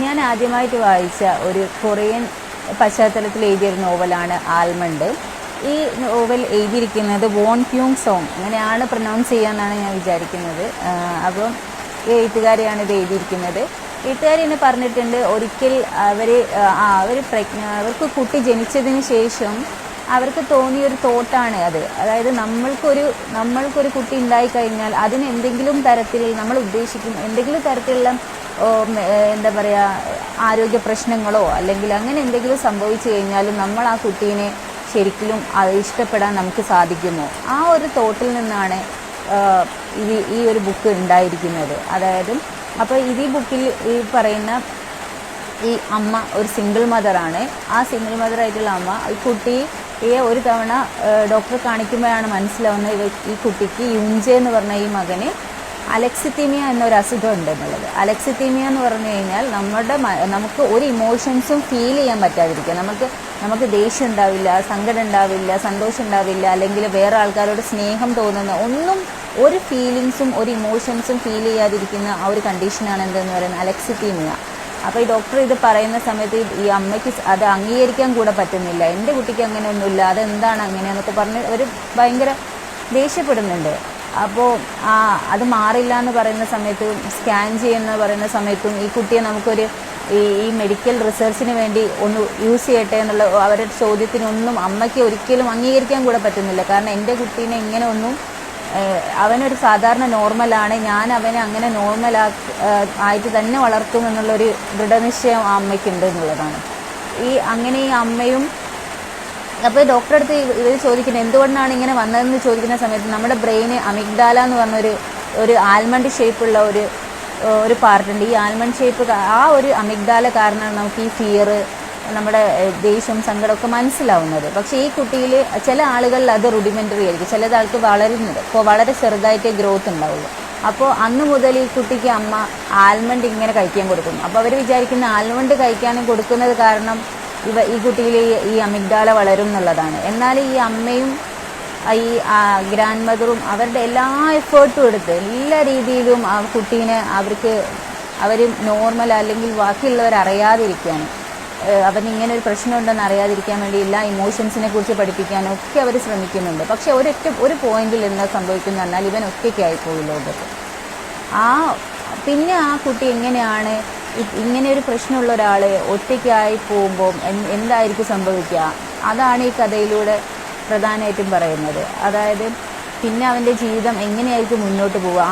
ഞാൻ ആദ്യമായിട്ട് വായിച്ച ഒരു കൊറിയൻ പശ്ചാത്തലത്തിൽ എഴുതിയൊരു നോവലാണ് ആൽമണ്ട്. ഈ നോവൽ എഴുതിയിരിക്കുന്നത് വോൺ ക്യൂങ് സോങ്, അങ്ങനെയാണ് പ്രൊനൗൺസ് ചെയ്യാമെന്നാണ് ഞാൻ വിചാരിക്കുന്നത്. അപ്പം ഈ എഴുത്തുകാരിയാണ് ഇത് എഴുതിയിരിക്കുന്നത്. എഴുത്തുകാരി എന്നെ പറഞ്ഞിട്ടുണ്ട്, ഒരിക്കൽ അവർക്ക് കുട്ടി ജനിച്ചതിന് ശേഷം അവർക്ക് തോന്നിയൊരു തോട്ടാണ് അത്. അതായത് നമ്മൾക്കൊരു കുട്ടി ഉണ്ടായിക്കഴിഞ്ഞാൽ അതിന് എന്തെങ്കിലും തരത്തിൽ നമ്മൾ ഉദ്ദേശിക്കും എന്തെങ്കിലും തരത്തിലുള്ള എന്താ പറയുക ആരോഗ്യ പ്രശ്നങ്ങളോ അല്ലെങ്കിൽ അങ്ങനെ എന്തെങ്കിലും സംഭവിച്ചു കഴിഞ്ഞാലും നമ്മൾ ആ കുട്ടീനെ ശരിക്കും ഇഷ്ടപ്പെടാൻ നമുക്ക് സാധിക്കുമോ? ആ ഒരു തോട്ടിൽ നിന്നാണ് ഈ ഒരു ബുക്ക് ഉണ്ടായിരിക്കുന്നത്. അതായത് അപ്പോൾ ഈ ബുക്കിൽ ഈ പറയുന്ന ഈ അമ്മ ഒരു സിംഗിൾ മദറാണ്. ആ സിംഗിൾ മദറായിട്ടുള്ള അമ്മ ഈ കുട്ടിയെ ഒരു തവണ ഡോക്ടറെ കാണിക്കുമ്പോഴാണ് മനസ്സിലാവുന്നത് ഈ കുട്ടിക്ക് യുഞ്ചെ എന്ന് പറഞ്ഞ ഈ മകന് അലക്സിത്തീമിയ എന്നൊരു അസുഖം ഉണ്ടെന്നുള്ളത്. അലക്സിത്തീമിയ എന്ന് പറഞ്ഞു കഴിഞ്ഞാൽ നമുക്ക് ഒരു ഇമോഷൻസും ഫീൽ ചെയ്യാൻ പറ്റാതിരിക്കുക. നമുക്ക് ദേഷ്യം ഉണ്ടാവില്ല, സങ്കടം ഉണ്ടാവില്ല, സന്തോഷം ഉണ്ടാവില്ല, അല്ലെങ്കിൽ വേറെ ആൾക്കാരോട് സ്നേഹം തോന്നുന്ന ഒരു ഫീലിങ്സും ഒരു ഇമോഷൻസും ഫീൽ ചെയ്യാതിരിക്കുന്ന ആ ഒരു കണ്ടീഷനാണ് എന്തെന്ന് പറയുന്നത് അലക്സിത്തീമിയ. അപ്പോൾ ഈ ഡോക്ടർ ഇത് പറയുന്ന സമയത്ത് ഈ അമ്മയ്ക്ക് അത് അംഗീകരിക്കാൻ കൂടെ പറ്റുന്നില്ല. എൻ്റെ കുട്ടിക്ക് അങ്ങനെ ഒന്നുമില്ല, അതെന്താണ് അങ്ങനെയെന്നൊക്കെ പറഞ്ഞ് ഒരു ഭയങ്കര ദേഷ്യപ്പെടുന്നുണ്ട്. അപ്പോൾ അത് മാറില്ല എന്ന് പറയുന്ന സമയത്തും സ്കാൻ ചെയ്യുന്ന പറയുന്ന സമയത്തും ഈ കുട്ടിയെ നമുക്കൊരു ഈ മെഡിക്കൽ റിസർച്ചിന് വേണ്ടി ഒന്ന് യൂസ് ചെയ്യട്ടെ എന്നുള്ള അവരുടെ ചോദ്യത്തിനൊന്നും അമ്മയ്ക്ക് ഒരിക്കലും അംഗീകരിക്കാൻ കൂടെ പറ്റുന്നില്ല. കാരണം എൻ്റെ കുട്ടീനെ ഇങ്ങനെ ഒന്നും അവനൊരു സാധാരണ നോർമലാണ്, ഞാൻ അവനെ അങ്ങനെ ആയിട്ട് തന്നെ വളർത്തും എന്നുള്ളൊരു ദൃഢനിശ്ചയം ആ അമ്മയ്ക്കുണ്ട് എന്നുള്ളതാണ്. അങ്ങനെ ഈ അമ്മയും അപ്പോൾ ഡോക്ടറെ അടുത്ത് ഇവർ ചോദിക്കുന്നത് എന്തുകൊണ്ടാണ് ഇങ്ങനെ വന്നതെന്ന് ചോദിക്കുന്ന സമയത്ത് നമ്മുടെ ബ്രെയിന് അമിഗ്ഡാല എന്ന് പറഞ്ഞൊരു ആൽമണ്ട് ഷേപ്പുള്ള ഒരു പാർട്ടുണ്ട്. ഈ ആൽമണ്ട് ഷേപ്പ് ആ ഒരു അമിഗ്ഡാല കാരണമാണ് നമുക്ക് ഈ ഫിയർ, നമ്മുടെ ദേഷ്യം, സങ്കടമൊക്കെ മനസ്സിലാവുന്നത്. പക്ഷേ ഈ കുട്ടിയിൽ ചില ആളുകളിൽ അത് റുഡിമെൻ്ററി ആയിരിക്കും, ചിലതാൾക്ക് വളരുന്നത് ഇപ്പോൾ വളരെ ചെറുതായിട്ടേ ഗ്രോത്ത് ഉണ്ടാവുള്ളൂ. അപ്പോൾ അന്ന് മുതൽ ഈ കുട്ടിക്ക് അമ്മ ആൽമണ്ട് ഇങ്ങനെ കഴിക്കാൻ കൊടുക്കുന്നു. അപ്പോൾ അവർ വിചാരിക്കുന്ന ആൽമണ്ട് കഴിക്കാനും കൊടുക്കുന്നത് കാരണം ഈ കുട്ടിയിൽ ഈ അമിഗ്ഡാല വളരും എന്നുള്ളതാണ്. എന്നാൽ ഈ അമ്മയും ഈ ഗ്രാൻഡ് മദറും അവരുടെ എല്ലാ എഫേർട്ടും എടുത്ത് എല്ലാ രീതിയിലും ആ കുട്ടീനെ അവർ നോർമൽ അല്ലെങ്കിൽ ബാക്കിയുള്ളവർ അറിയാതിരിക്കാനും അവനിങ്ങനെ ഒരു പ്രശ്നമുണ്ടെന്ന് അറിയാതിരിക്കാൻ വേണ്ടി എല്ലാ ഇമോഷൻസിനെ കുറിച്ച് പഠിപ്പിക്കാനും ഒക്കെ അവർ ശ്രമിക്കുന്നുണ്ട്. പക്ഷെ ഒരു പോയിന്റിൽ എന്താ സംഭവിക്കുന്നത് പറഞ്ഞാൽ ഇവൻ ഒറ്റയ്ക്കായിപ്പോയി ലോകത്ത്. പിന്നെ ആ കുട്ടി എങ്ങനെയാണ് ഇങ്ങനെ ഒരു പ്രശ്നമുള്ള ഒരാൾ ഒറ്റയ്ക്കായി പോകുമ്പോൾ എന്തായിരിക്കും സംഭവിക്കുക? അതാണ് ഈ കഥയിലൂടെ പ്രധാനമായിട്ടും പറയുന്നത്. അതായത് പിന്നെ അവൻ്റെ ജീവിതം എങ്ങനെയായിരിക്കും മുന്നോട്ട് പോവുക?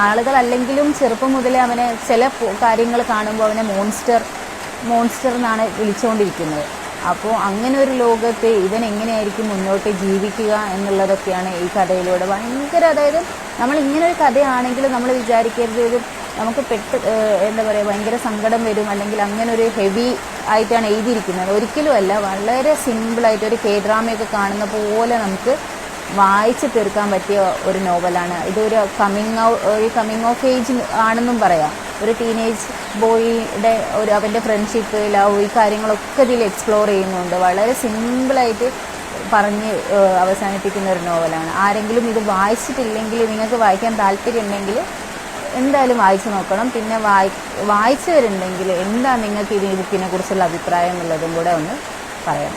ആളുകളല്ലെങ്കിലും ചെറുപ്പം മുതലേ അവനെ ചില കാര്യങ്ങൾ കാണുമ്പോൾ അവനെ മോൺസ്റ്റർ എന്നാണ് വിളിച്ചുകൊണ്ടിരിക്കുന്നത്. അപ്പോൾ അങ്ങനെ ഒരു ലോകത്ത് ഇവൻ എങ്ങനെയായിരിക്കും മുന്നോട്ട് ജീവിക്കുക എന്നുള്ളതൊക്കെയാണ് ഈ കഥയിലൂടെ ഭയങ്കര. അതായത് നമ്മൾ ഇങ്ങനെ ഒരു കഥയാണെങ്കിൽ നമ്മൾ വിചാരിക്കരുത് നമുക്ക് എന്താ പറയുക ഭയങ്കര സങ്കടം വരും അല്ലെങ്കിൽ അങ്ങനെ ഒരു ഹെവി ആയിട്ടാണ് എഴുതിയിരിക്കുന്നത്. ഒരിക്കലും അല്ല, വളരെ സിമ്പിളായിട്ട് ഒരു ഡ്രാമയൊക്കെ കാണുന്ന പോലെ നമുക്ക് വായിച്ച് തീർക്കാൻ പറ്റിയ ഒരു നോവലാണ്. ഇതൊരു കമ്മിങ് ഓഫ് ഏജ് ആണെന്നും പറയാം. ഒരു ടീനേജ് ബോയിയുടെ അവൻ്റെ ഫ്രണ്ട്ഷിപ്പ്, ലവ്, ഈ കാര്യങ്ങളൊക്കെ ഇതിൽ എക്സ്പ്ലോർ ചെയ്യുന്നുണ്ട്. വളരെ സിമ്പിളായിട്ട് പറഞ്ഞ് അവസാനിപ്പിക്കുന്ന ഒരു നോവലാണ്. ആരെങ്കിലും ഇത് വായിച്ചിട്ടില്ലെങ്കിൽ, നിങ്ങൾക്ക് വായിക്കാൻ താല്പര്യം ഉണ്ടെങ്കിൽ എന്തായാലും വായിച്ചു നോക്കണം. പിന്നെ വായിച്ചവരുണ്ടെങ്കിൽ എന്താ നിങ്ങൾക്ക് ഈ ബുക്കിനെ കുറിച്ചുള്ള അഭിപ്രായം എന്നുള്ളതും കൂടെ ഒന്ന് പറയാം.